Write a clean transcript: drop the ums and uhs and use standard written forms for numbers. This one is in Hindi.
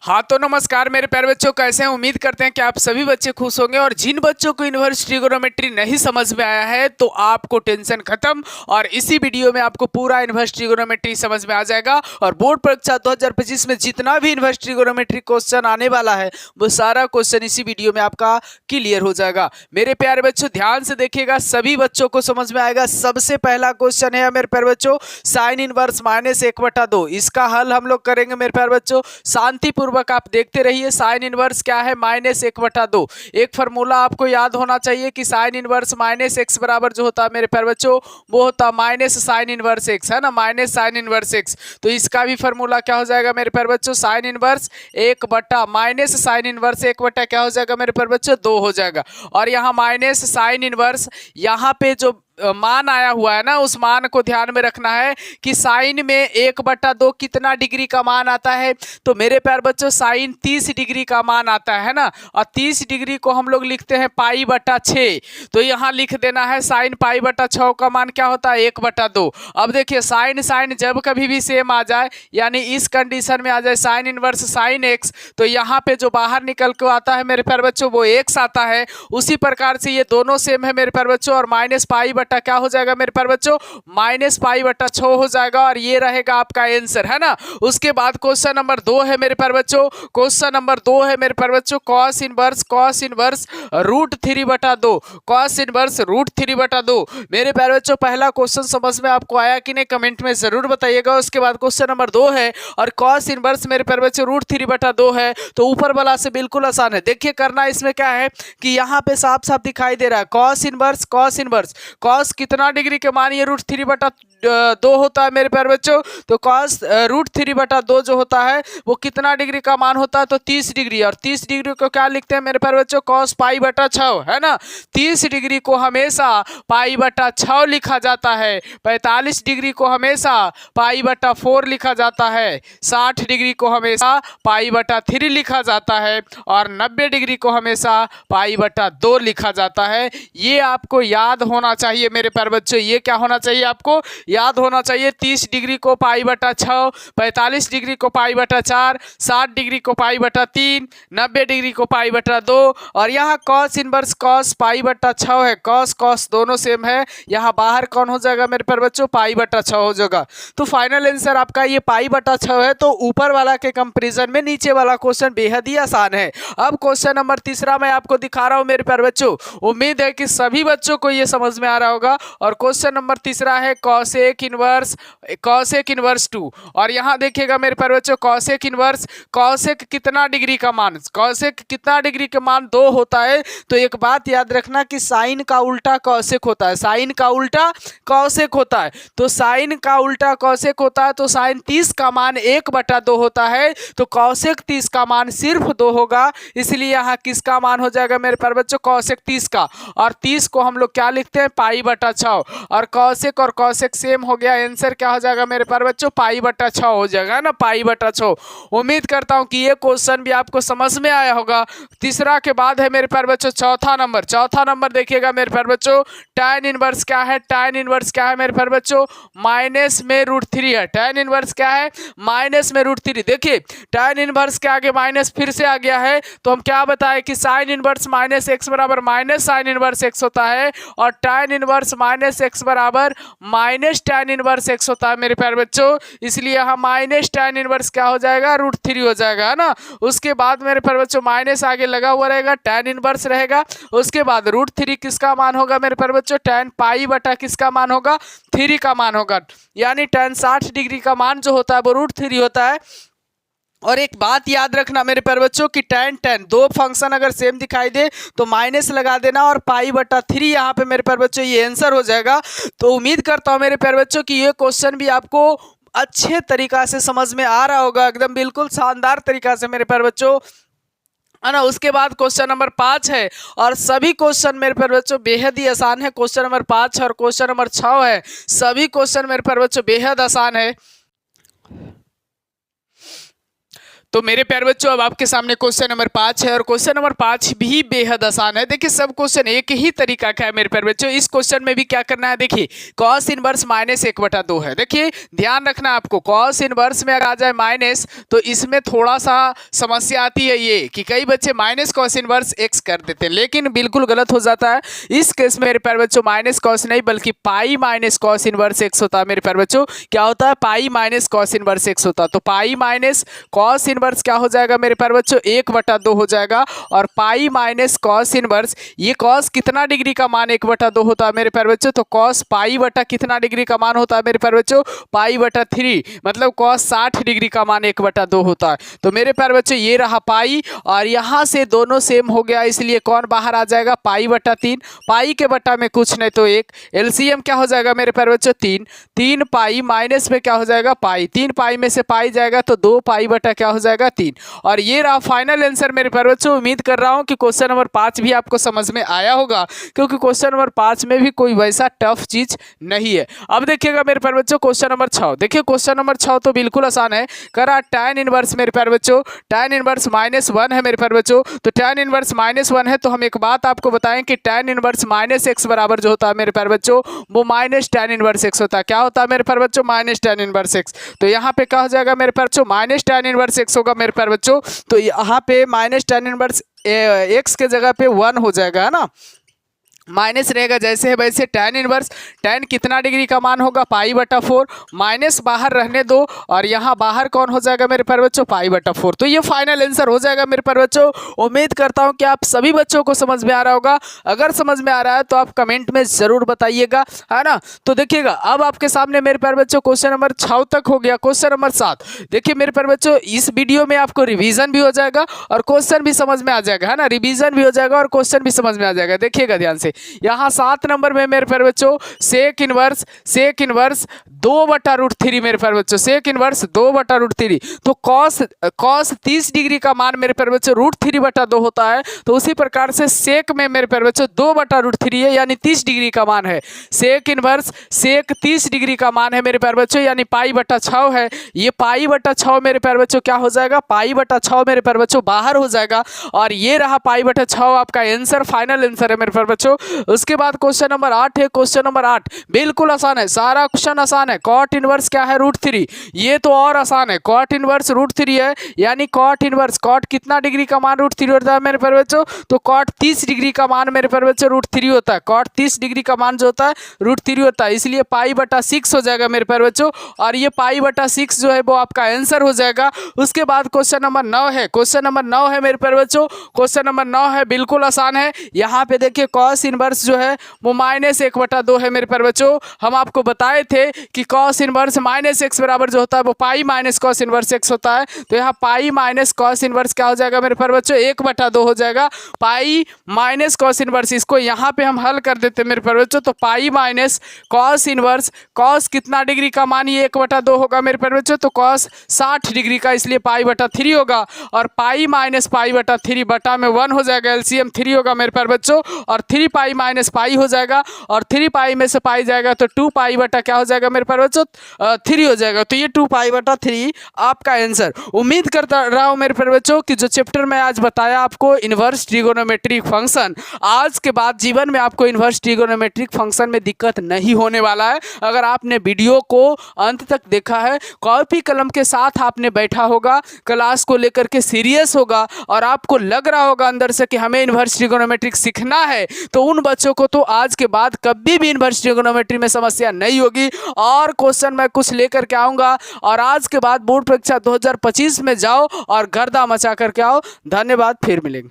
हाँ तो नमस्कार मेरे प्यारे बच्चों, कैसे हैं? उम्मीद करते हैं कि आप सभी बच्चे खुश होंगे। और जिन बच्चों को इनवर्स ट्रिगोनोमेट्री नहीं समझ में आया है तो आपको टेंशन खत्म, और इसी वीडियो में आपको पूरा इनवर्स ट्रिगोनोमेट्री समझ में आ जाएगा। और बोर्ड परीक्षा 2025 में जितना भी इनवर्स ट्रिगोनोमेट्री क्वेश्चन आने वाला है वो सारा क्वेश्चन इसी वीडियो में आपका क्लियर हो जाएगा। मेरे प्यारे बच्चों ध्यान से देखिएगा, सभी बच्चों को समझ में आएगा। सबसे पहला क्वेश्चन है मेरे प्यारे बच्चों, साइन इनवर्स -1/2। इसका हल हम लोग करेंगे मेरे प्यारे बच्चों शांतिपूर्वक। आप देखते रहिए। साइन इनवर्स क्या है? -1/2। एक फार्मूला आपको याद होना चाहिए कि साइन इनवर्स -x बराबर जो होता है मेरे प्यारे बच्चों वो होता है माइनस साइन इनवर्स x, है ना, माइनस साइन इनवर्स x। तो इसका भी फार्मूला क्या हो जाएगा मेरे प्यारे बच्चों? Sine inverse 1 minus sine inverse 1 क्या हो जाएगा मेरे प्यारे बच्चों? 2 हो जाएगा। और यहाँ माइनस साइन इनवर्स, यहाँ पे जो मान आया हुआ है ना, उस मान को ध्यान में रखना है कि साइन में 1/2 कितना डिग्री का मान आता है? तो मेरे प्यारे बच्चों साइन 30 डिग्री का मान आता है ना, और 30 डिग्री को हम लोग लिखते हैं π/6। तो यहाँ लिख देना है साइन π/6 का मान क्या होता है? 1/2। अब देखिए साइन साइन जब कभी भी सेम आ जाए, यानी इस कंडीशन में आ जाए साइन इनवर्स साइन x, तो यहाँ पे जो बाहर निकल के आता है मेरे प्यारे बच्चों वो x आता है। उसी प्रकार से ये दोनों सेम है मेरे प्यारे बच्चों, और माइनस π/, क्या हो जाएगा मेरे प्यारे बच्चों? -π/6 हो जाएगा, और ये रहेगा आपका आंसर, है ना। उसके बाद क्वेश्चन नंबर 2 है मेरे प्यारे बच्चों। क्वेश्चन नंबर 2 है मेरे प्यारे बच्चों cos इनवर्स √3/2। cos inverse √3/2। मेरे प्यारे बच्चों पहला क्वेश्चन समझ में आपको आया कि नहीं? कमेंट में जरूर बताइएगा। उसके बाद क्वेश्चन नंबर 2 है, और cos इनवर्स मेरे प्यारे बच्चों √3/2 है, तो ऊपर वाला से बिल्कुल आसान है। देखिए करना इसमें क्या है कि यहाँ पे साफ साफ दिखाई दे रहा है cos इनवर्स cos कितना डिग्री के मान ये √3/2 होता है मेरे प्यारे बच्चों? तो cos √3/2 जो होता है वो कितना डिग्री का मान होता है? तो 30 डिग्री। और 30 डिग्री को क्या लिखते हैं मेरे प्यारे बच्चों? cos π/6, है ना। 30 डिग्री को हमेशा π/6 लिखा जाता है, 45 डिग्री को हमेशा π/4 लिखा जाता है, 60 डिग्री को हमेशा π/3 लिखा जाता है, और 90 डिग्री को हमेशा π/2 लिखा जाता है। ये आपको याद होना चाहिए मेरे प्यारे बच्चों। ये क्या होना चाहिए? आपको याद होना चाहिए। 30 डिग्री को π/6, 45 डिग्री को π/4, 60 डिग्री को π/3, 90 डिग्री को π/2। और यहाँ cos इनवर्स cos π/6 है, cos दोनों सेम है। यहाँ बाहर कौन हो जाएगा मेरे प्यारे बच्चों? π/6 हो जाएगा। तो फाइनल आंसर आपका ये π/6 है। तो ऊपर वाला के कंपेरिजन में नीचे वाला क्वेश्चन बेहद ही आसान है। अब क्वेश्चन नंबर 3 मैं आपको दिखा रहा हूँ मेरे प्यारे बच्चों। उम्मीद है कि सभी बच्चों को ये समझ में आ रहा होगा। और क्वेश्चन नंबर 3 है cosec इनवर्स 2। और यहाँ देखिएगा मेरे प्यारे बच्चों cosec इनवर्स, cosec कितना डिग्री का मान, cosec कितना डिग्री का मान 2 होता है। तो एक बात याद रखना कि साइन का उल्टा cosec होता है, साइन का उल्टा cosec होता है। तो साइन का उल्टा cosec होता है, तो साइन 30 का मान 1/2 होता है, तो cosec 30 का मान सिर्फ 2 होगा। इसलिए यहाँ किसका मान हो जाएगा मेरे प्यारे बच्चों? cosec 30 का। और 30 को हम लोग क्या लिखते हैं? π/6। और cosec और cosec सेम हो गया, आंसर क्या हो जाएगा मेरे प्यारे बच्चों? π/6 हो जाएगा ना, π/6। उम्मीद करता हूं कि ये क्वेश्चन भी आपको समझ में आया होगा। तीसरा के बाद है मेरे प्यारे बच्चों चौथा नंबर देखिएगा मेरे प्यारे बच्चों। tan इनवर्स क्या है? tan इनवर्स क्या है मेरे प्यारे बच्चों? माइनस में √3 है। tan इनवर्स क्या है? माइनस में √3। देखिए tan इनवर्स के आगे माइनस फिर से आ गया है, तो हम क्या बताएं कि साइन इनवर्स -x बराबर माइनस साइन इनवर्स x होता है, और tan इनवर्स -x बराबर माइनस tan इनवर्स x होता है मेरे प्यारे बच्चों। इसलिए यहाँ माइनस tan इनवर्स क्या हो जाएगा? √3 हो जाएगा, है ना। उसके बाद मेरे प्यारे बच्चों माइनस आगे लगा हुआ रहेगा, tan इनवर्स रहेगा। उसके बाद √3 किसका मान होगा मेरे प्यारे बच्चों? tan π/, किसका मान होगा? 3 का मान होगा। यानी tan 60 डिग्री का मान जो होता है वो √3 होता है। और एक बात याद रखना मेरे प्यारे बच्चों कि tan दो फंक्शन अगर सेम दिखाई दे तो माइनस लगा देना, और π/3 यहाँ पे मेरे प्यारे बच्चों ये आंसर हो जाएगा। तो उम्मीद करता हूँ मेरे प्यारे बच्चों कि ये क्वेश्चन भी आपको अच्छे तरीका से समझ में आ रहा होगा, एकदम बिल्कुल शानदार तरीका से मेरे प्यारे बच्चों, है ना। उसके बाद क्वेश्चन नंबर 5 है, और सभी क्वेश्चन मेरे प्यारे बच्चों बेहद ही आसान है। क्वेश्चन नंबर 5 और क्वेश्चन नंबर 6 है, सभी क्वेश्चन मेरे प्यारे बच्चों बेहद आसान है। तो मेरे प्यारे बच्चों अब आपके सामने क्वेश्चन नंबर 5 है और क्वेश्चन नंबर 5 भी बेहद आसान है। देखिए सब क्वेश्चन एक ही तरीका का है मेरे प्यारे बच्चों। इस क्वेश्चन में भी क्या करना है, देखिए cos इनवर्स -1/2 है। देखिए ध्यान रखना आपको, cos इनवर्स में अगर आ जाए माइनस तो इसमें थोड़ा सा समस्या आती है ये कि कई बच्चे माइनस cos इनवर्स x कर देते हैं, लेकिन बिल्कुल गलत हो जाता है। इस केस में मेरे प्यारे बच्चों माइनस cos नहीं बल्कि pi minus cos inverse x होता है। मेरे प्यारे बच्चों क्या होता है, pi minus cos inverse x होता है। तो पाई माइनस cos इनवर्स क्या हो जाएगा मेरे प्यारे बच्चों, 1/2 हो जाएगा। और पाई माइनस cos इनवर्स, ये cos कितना डिग्री का मान 1/2 होता है मेरे प्यारे बच्चों, तो cos पाई बटा कितना डिग्री का मान होता है मेरे प्यारे बच्चों, पाई बटा 3, मतलब cos 60 डिग्री का मान 1/2 होता है। तो मेरे प्यारे बच्चों ये रहा पाई और यहाँ से दोनों सेम हो गया, इसलिए कौन बाहर आ जाएगा, पाई बटा 3। पाई के बटा में कुछ नहीं तो 1, एलसीएम क्या हो जाएगा मेरे प्यारे बच्चों 3। 3 पाई माइनस में क्या हो जाएगा पाई, 3 पाई में से पाई जाएगा तो 2 पाई बटा क्या हो जाएगा 3। और ये रहा फाइनल आंसर मेरे प्यारे बच्चों। उम्मीद कर रहा हूँ कि क्वेश्चन नंबर 5 भी आपको समझ में आया होगा, क्योंकि क्वेश्चन नंबर 5 में भी कोई वैसा टफ चीज नहीं है। अब देखिएगा मेरे प्यारे बच्चों क्वेश्चन नंबर 6। देखिए क्वेश्चन नंबर 6 तो बिल्कुल आसान है। करा tan इनवर्स मेरे प्यारे बच्चों, tan इनवर्स -1 है मेरे प्यारे बच्चों। तो tan इनवर्स -1 है तो हम एक बात आपको बताएं कि tan इनवर्स -x बराबर जो होता है मेरे प्यारे बच्चों, वो माइनस tan इनवर्स x होता है। क्या होता है मेरे प्यारे बच्चों, माइनस tan इनवर्स x। तो यहाँ पे क्या हो जाएगा मेरे प्यारे बच्चों, माइनस tan इनवर्स x होगा मेरे प्यारे बच्चों। तो यहाँ पे माइनस tan इनवर्स x के जगह पे 1 हो जाएगा, है ना, माइनस रहेगा जैसे है वैसे। tan इनवर्स, tan कितना डिग्री का मान होगा, पाई बटा 4, माइनस बाहर रहने दो और यहाँ बाहर कौन हो जाएगा मेरे प्यारे बच्चों, पाई बटा 4। तो ये फाइनल आंसर हो जाएगा मेरे प्यारे बच्चों। उम्मीद करता हूँ कि आप सभी बच्चों को समझ में आ रहा होगा। अगर समझ में आ रहा है तो आप कमेंट में जरूर बताइएगा, है ना। तो देखिएगा अब आपके सामने मेरे प्यारे बच्चों क्वेश्चन नंबर 6 तक हो गया। क्वेश्चन नंबर 7 देखिए मेरे प्यारे बच्चों, इस वीडियो में आपको रिवीजन भी हो जाएगा और क्वेश्चन भी समझ में आ जाएगा, है ना, रिवीजन भी हो जाएगा और क्वेश्चन भी समझ में आ जाएगा। देखिएगा ध्यान से, यहाँ 7 नंबर में मेरे प्यारे बच्चों सेक इनवर्स 2/√3 मेरे प्यारे बच्चों, सेक इनवर्स 2/√3। तो cos 30 डिग्री का मान मेरे प्यारे बच्चों √3/2 होता है। तो उसी प्रकार से सेक में मेरे प्यारे बच्चों 2/√3 है, यानी 30 डिग्री का मान है। सेक इनवर्स 30 डिग्री का मान है मेरे प्यारे बच्चों, यानी पाई बटा 6 है। ये पाई बटा 6 मेरे प्यारे बच्चों क्या हो जाएगा, पाई बटा 6 मेरे प्यारे बच्चों बाहर हो जाएगा। और ये रहा पाई बटा 6 आपका आंसर, फाइनल आंसर है मेरे प्यारे बच्चों। उसके बाद क्वेश्चन नंबर 8 है। क्वेश्चन नंबर 8 बिल्कुल आसान है, सारा क्वेश्चन आसान है। कॉट इनवर्स क्या है, √3। ये तो और आसान है, कॉट इनवर्स √3 है, यानी कॉट इनवर्स, कॉट कितना डिग्री का मान √3 होता है मेरे प्यारे बच्चों, तो कॉट 30 डिग्री का मान मेरे प्यारे बच्चों √3 होता है। कॉट 30 डिग्री का मान जो होता है √3 होता है, इसलिए पाई बटा 6 हो जाएगा मेरे प्यारे बच्चों। और ये पाई बटा 6 जो है वो आपका आंसर हो जाएगा। उसके बाद क्वेश्चन नंबर 9 है। क्वेश्चन नंबर 9 है मेरे प्यारे बच्चों, क्वेश्चन नंबर 9 है, बिल्कुल आसान है। यहाँ पे देखिए कॉस इनवर्स जो है वो -1/2 है मेरे प्यारे बच्चों। हम आपको बताए थे कि cos इनवर्स -x बराबर जो होता है वो pi minus cos inverse x होता है। तो यहाँ पाई माइनस cos इनवर्स क्या हो जाएगा मेरे प्यारे बच्चों, 1/2 हो जाएगा। पाई माइनस cos इनवर्स, इसको यहाँ पे हम हल कर देते हैं मेरे प्यारे बच्चों। तो pi minus cos inverse, cos कितना डिग्री का मान, ये 1/2 होगा मेरे प्यारे बच्चों। तो cos 60 डिग्री का, इसलिए पाई बटा 3 होगा। और पाई माइनस पाई बटा 3 बटा में 1 हो जाएगा, एलसीएम 3 होगा मेरे प्यारे बच्चों। और 3 पाई माइनस पाई हो जाएगा और 3 पाई में से पाई जाएगा तो 2 पाई बटा क्या हो जाएगा मेरे प्यारे बच्चों, 3 हो जाएगा। तो ये 2 पाई बटा 3 आपका आंसर। उम्मीद करता रहा हूँ मेरे प्यारे बच्चों कि जो चैप्टर मैं आज बताया आपको इन्वर्स ट्रिगोनोमेट्रिक फंक्शन, आज के बाद जीवन में आपको इन्वर्स ट्रिगोनोमेट्रिक फंक्शन में दिक्कत नहीं होने वाला है। अगर आपने वीडियो को अंत तक देखा है, कॉपी कलम के साथ आपने बैठा होगा, क्लास को लेकर के सीरियस होगा और आपको लग रहा होगा अंदर से कि हमें इन्वर्स ट्रिगोनोमेट्रिक सीखना है, तो उन बच्चों को तो आज के बाद कभी भी इन्वर्स ट्रिगोनोमेट्री में समस्या नहीं होगी। और क्वेश्चन मैं कुछ लेकर के आऊंगा और आज के बाद बोर्ड परीक्षा 2025 में जाओ और गर्दा मचा करके आओ। धन्यवाद, फिर मिलेंगे।